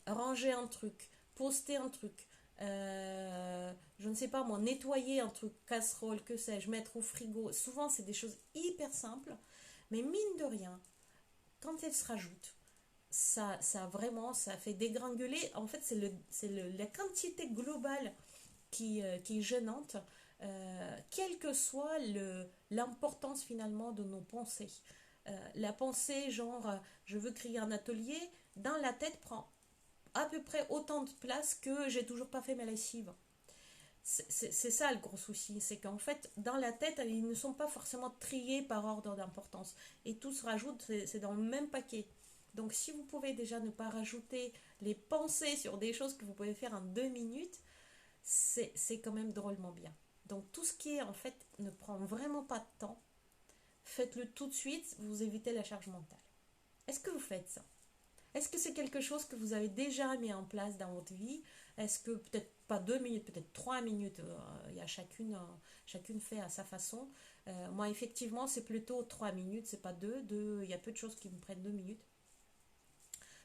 ranger un truc, poster un truc, je ne sais pas moi, nettoyer un truc, casserole, que sais-je, mettre au frigo, souvent c'est des choses hyper simples, mais mine de rien, quand elles se rajoutent, ça vraiment, ça fait dégringoler. En fait, la quantité globale qui est gênante, quelle que soit l'importance finalement de nos pensées. La pensée genre je veux créer un atelier, dans la tête prend à peu près autant de place que j'ai toujours pas fait mes lessives. C'est ça le gros souci, c'est qu'en fait, dans la tête, ils ne sont pas forcément triés par ordre d'importance. Et tout se rajoute, c'est dans le même paquet. Donc si vous pouvez déjà ne pas rajouter les pensées sur des choses que vous pouvez faire en 2 minutes, c'est quand même drôlement bien. Donc tout ce qui est en fait ne prend vraiment pas de temps, faites-le tout de suite, vous évitez la charge mentale. Est-ce que vous faites ça? Est-ce que c'est quelque chose que vous avez déjà mis en place dans votre vie? Est-ce que peut-être pas 2 minutes, peut-être 3 minutes, il y a chacune fait à sa façon. Moi, effectivement, c'est plutôt 3 minutes, c'est pas deux. Il y a peu de choses qui me prennent 2 minutes.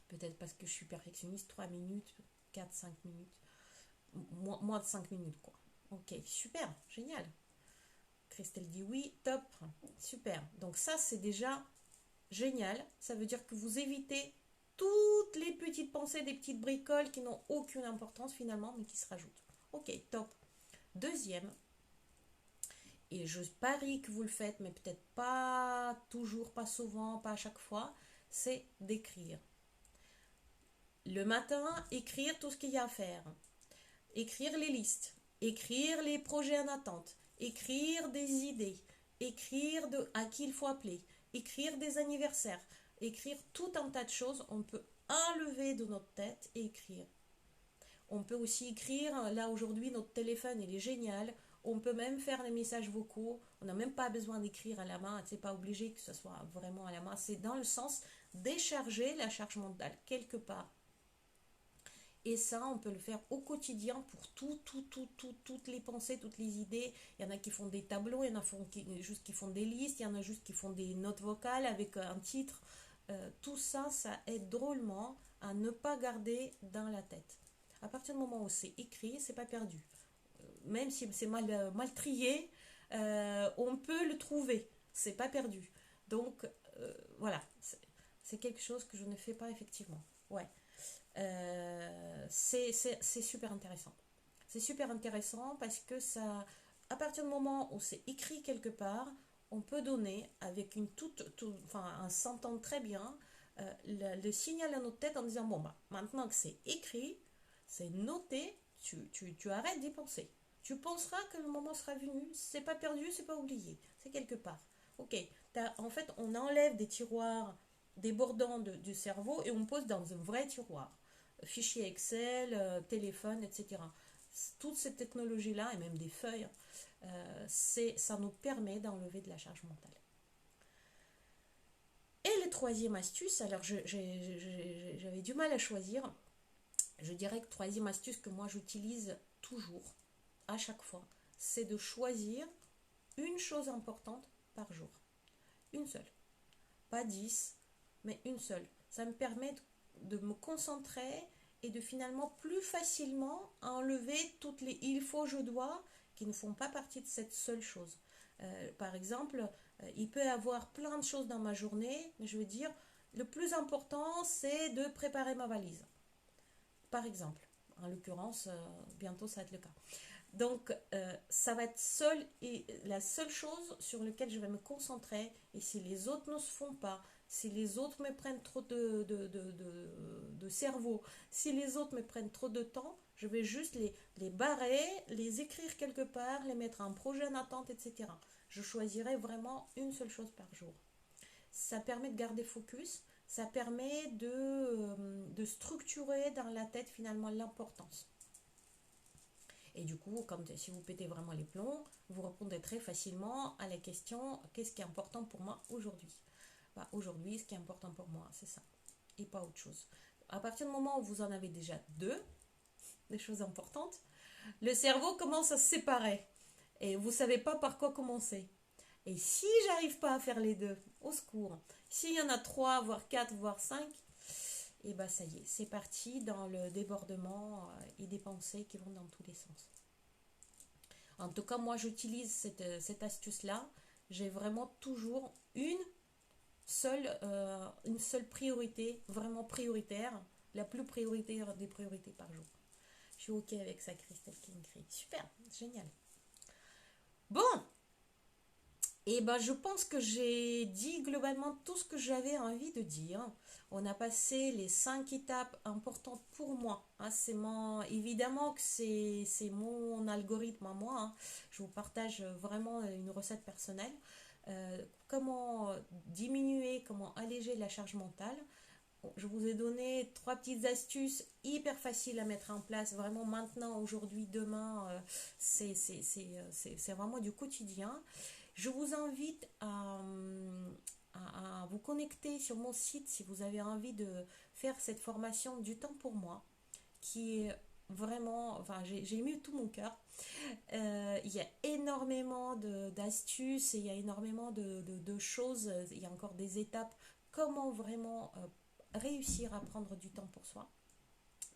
Peut-être parce que je suis perfectionniste, 3 minutes, 4, 5 minutes. Moins de 5 minutes, quoi. Ok, super, génial. Christelle dit oui, top, super. Donc ça, c'est déjà génial. Ça veut dire que vous évitez toutes les petites pensées, des petites bricoles qui n'ont aucune importance finalement, mais qui se rajoutent. Ok, top. Deuxième, et je parie que vous le faites, mais peut-être pas toujours, pas souvent, pas à chaque fois, c'est d'écrire. Le matin, écrire tout ce qu'il y a à faire. Écrire les listes. Écrire les projets en attente. Écrire des idées. Écrire à qui il faut appeler. Écrire des anniversaires. Écrire tout un tas de choses. On peut enlever de notre tête et écrire. On peut aussi écrire, là aujourd'hui notre téléphone il est génial, on peut même faire des messages vocaux, on n'a même pas besoin d'écrire à la main, c'est pas obligé que ce soit vraiment à la main, c'est dans le sens décharger la charge mentale quelque part. Et ça, on peut le faire au quotidien pour toutes les pensées, toutes les idées. Il y en a qui font des tableaux, il y en a qui font des listes, il y en a juste qui font des notes vocales avec un titre. Tout ça, ça aide drôlement à ne pas garder dans la tête. À partir du moment où c'est écrit, c'est pas perdu. Même si c'est mal trié, on peut le trouver. C'est pas perdu. Donc, voilà. C'est quelque chose que je ne fais pas effectivement. Ouais. C'est super intéressant. C'est super intéressant parce que ça, à partir du moment où c'est écrit quelque part, on peut donner avec enfin, en s'entend très bien le signal à notre tête en disant bon bah maintenant que c'est écrit, c'est noté, tu arrêtes d'y penser. Tu penseras que le moment sera venu, c'est pas perdu, c'est pas oublié, c'est quelque part. Ok, en fait on enlève des tiroirs débordants du cerveau et on pose dans un vrai tiroir fichiers Excel, téléphone, etc. Toutes ces technologies-là, et même des feuilles, ça nous permet d'enlever de la charge mentale. Et la troisième astuce, alors j'avais du mal à choisir, je dirais que troisième astuce que moi j'utilise toujours, à chaque fois, c'est de choisir une chose importante par jour. Une seule. Pas 10, mais une seule. Ça me permet de me concentrer et de finalement plus facilement enlever toutes les il faut, je dois qui ne font pas partie de cette seule chose. Par exemple, il peut y avoir plein de choses dans ma journée, mais je veux dire, le plus important, c'est de préparer ma valise. Par exemple, en l'occurrence, bientôt ça va être le cas. Donc, ça va être la seule chose sur laquelle je vais me concentrer. Et si les autres ne se font pas, si les autres me prennent trop de cerveau, si les autres me prennent trop de temps, je vais juste les barrer, les écrire quelque part, les mettre en projet en attente, etc. Je choisirai vraiment une seule chose par jour. Ça permet de garder focus, ça permet de structurer dans la tête finalement l'importance. Et du coup, comme si vous pétez vraiment les plombs, vous répondez très facilement à la question qu'est-ce qui est important pour moi aujourd'hui? Bah, aujourd'hui, ce qui est important pour moi, c'est ça, et pas autre chose. À partir du moment où vous en avez déjà deux, des choses importantes, le cerveau commence à se séparer et vous ne savez pas par quoi commencer. Et si j'arrive pas à faire les deux, au secours. S'il y en a 3, voire 4, voire 5, et bah ça y est, c'est parti dans le débordement et des pensées qui vont dans tous les sens. En tout cas, moi j'utilise cette astuce-là. J'ai vraiment toujours une seule priorité, vraiment prioritaire, la plus prioritaire des priorités par jour. Je suis ok avec ça, Christelle Kingry. Super, génial. Bon, Et ben, je pense que j'ai dit globalement tout ce que j'avais envie de dire. On a passé les 5 étapes importantes pour moi, hein. Évidemment que c'est mon algorithme à moi, hein. Je vous partage vraiment une recette personnelle. Comment diminuer, comment alléger la charge mentale. Bon, je vous ai donné 3 petites astuces hyper faciles à mettre en place, vraiment maintenant, aujourd'hui, demain. C'est vraiment du quotidien. Je vous invite à vous connecter sur mon site si vous avez envie de faire cette formation du temps pour moi, qui est vraiment, enfin, j'ai mis tout mon cœur. Il y a énormément d'astuces et il y a énormément de choses. Il y a encore des étapes. Comment vraiment réussir à prendre du temps pour soi.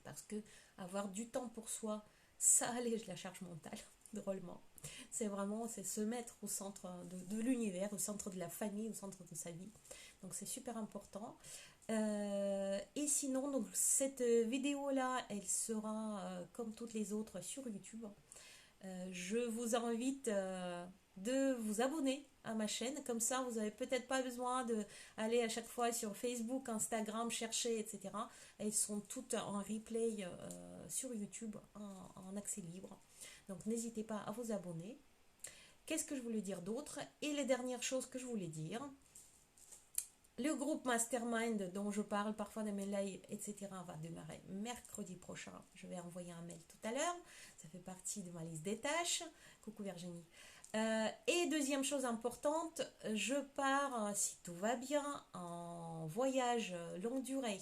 Parce que avoir du temps pour soi, ça allège la charge mentale, drôlement. C'est se mettre au centre de l'univers, au centre de la famille, au centre de sa vie. Donc c'est super important. Et sinon, donc, cette vidéo-là, elle sera comme toutes les autres sur YouTube. Je vous invite de vous abonner à ma chaîne. Comme ça, vous n'avez peut-être pas besoin d'aller à chaque fois sur Facebook, Instagram, chercher, etc. Elles sont toutes en replay sur YouTube en accès libre. Donc n'hésitez pas à vous abonner. Qu'est-ce que je voulais dire d'autre? Et les dernières choses que je voulais dire. Le groupe Mastermind dont je parle parfois dans mes lives, etc. va démarrer mercredi prochain. Je vais envoyer un mail tout à l'heure. Ça fait partie de ma liste des tâches. Coucou Virginie. Et deuxième chose importante, je pars, si tout va bien, en voyage longue durée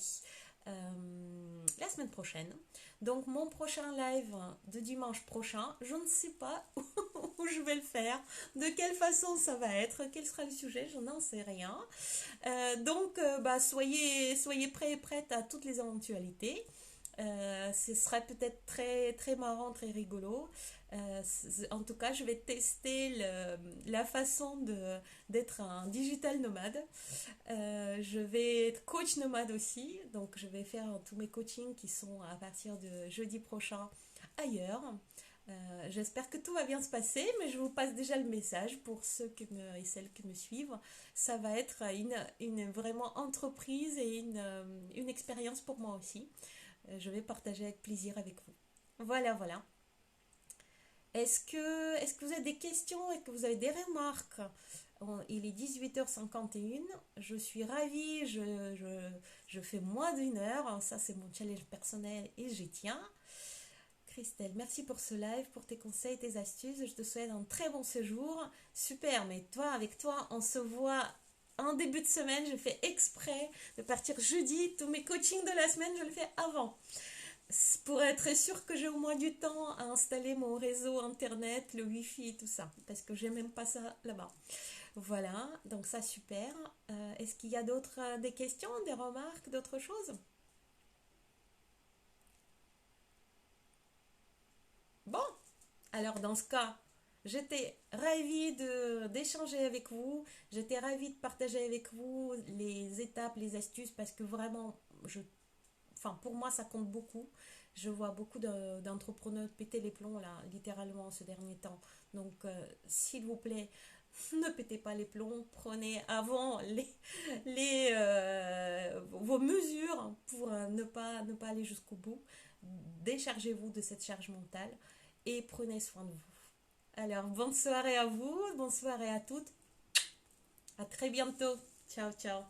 la semaine prochaine. Donc mon prochain live de dimanche prochain, je ne sais pas où je vais le faire, de quelle façon ça va être, quel sera le sujet, je n'en sais rien. Donc soyez prêts et prêtes à toutes les éventualités. Ce serait peut-être très, très marrant, très rigolo. En tout cas, je vais tester la façon d'être un digital nomade. Je vais être coach nomade aussi. Donc, je vais faire tous mes coachings qui sont à partir de jeudi prochain ailleurs. J'espère que tout va bien se passer, mais je vous passe déjà le message pour ceux et celles qui me suivent. Ça va être une vraiment entreprise et une expérience pour moi aussi. Je vais partager avec plaisir avec vous. Voilà, voilà. Est-ce que vous avez des questions et que vous avez des remarques? Il est 18h51. Je suis ravie. Je fais moins d'1 heure. Ça, c'est mon challenge personnel et j'y tiens. Christelle, merci pour ce live, pour tes conseils, tes astuces. Je te souhaite un très bon séjour. Super, mais toi, avec toi, on se voit en début de semaine. Je fais exprès de partir jeudi. Tous mes coachings de la semaine, je le fais avant. Pour être sûr que j'ai au moins du temps à installer mon réseau internet, le wifi et tout ça. Parce que j'ai même pas ça là-bas. Voilà, donc ça super. Est-ce qu'il y a des questions, des remarques, d'autres choses? Bon, alors dans ce cas, j'étais ravie d'échanger avec vous. J'étais ravie de partager avec vous les étapes, les astuces parce que vraiment, enfin pour moi ça compte beaucoup. Je vois beaucoup d'entrepreneurs péter les plombs là, littéralement ce dernier temps. Donc s'il vous plaît, ne pétez pas les plombs, prenez avant vos mesures pour ne pas aller jusqu'au bout. Déchargez-vous de cette charge mentale et prenez soin de vous. Alors, bonne soirée à vous, bonne soirée à toutes. À très bientôt. Ciao, ciao.